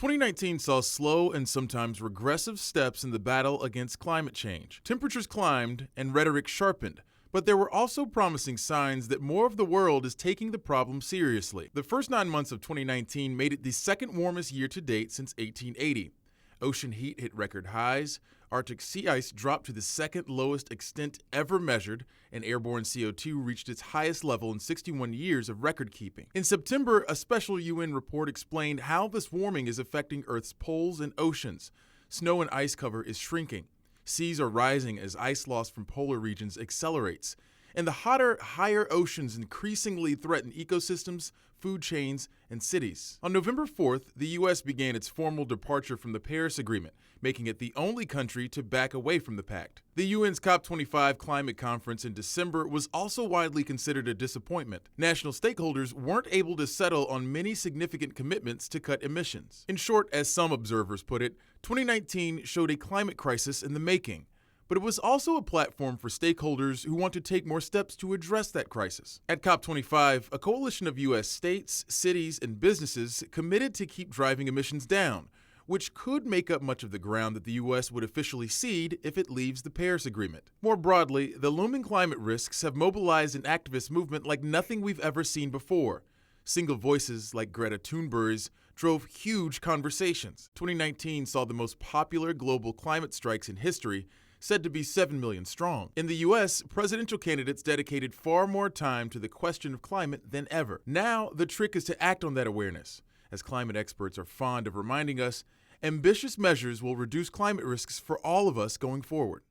2019 saw slow and sometimes regressive steps in the battle against climate change. Temperatures climbed and rhetoric sharpened, but there were also promising signs that more of the world is taking the problem seriously. The first 9 months of 2019 made it the second warmest year to date since 1880. Ocean heat hit record highs, Arctic sea ice dropped to the second lowest extent ever measured, and airborne CO2 reached its highest level in 61 years of record keeping. In September, a special UN report explained how this warming is affecting Earth's poles and oceans. Snow and ice cover is shrinking. Seas are rising as ice loss from polar regions accelerates. And the hotter, higher oceans increasingly threaten ecosystems, food chains, and cities. On November 4th, the U.S. began its formal departure from the Paris Agreement, making it the only country to back away from the pact. The UN's COP25 climate conference in December was also widely considered a disappointment. National stakeholders weren't able to settle on many significant commitments to cut emissions. In short, as some observers put it, 2019 showed a climate crisis in the making. But it was also a platform for stakeholders who want to take more steps to address that crisis. At COP25, a coalition of U.S. states, cities, and businesses committed to keep driving emissions down, which could make up much of the ground that the U.S. would officially cede if it leaves the Paris Agreement. More broadly, the looming climate risks have mobilized an activist movement like nothing we've ever seen before. Single voices like Greta Thunberg's drove huge conversations. 2019 saw the most popular global climate strikes in history, said to be 7 million strong. In the U.S., presidential candidates dedicated far more time to the question of climate than ever. Now, the trick is to act on that awareness. As climate experts are fond of reminding us, ambitious measures will reduce climate risks for all of us going forward.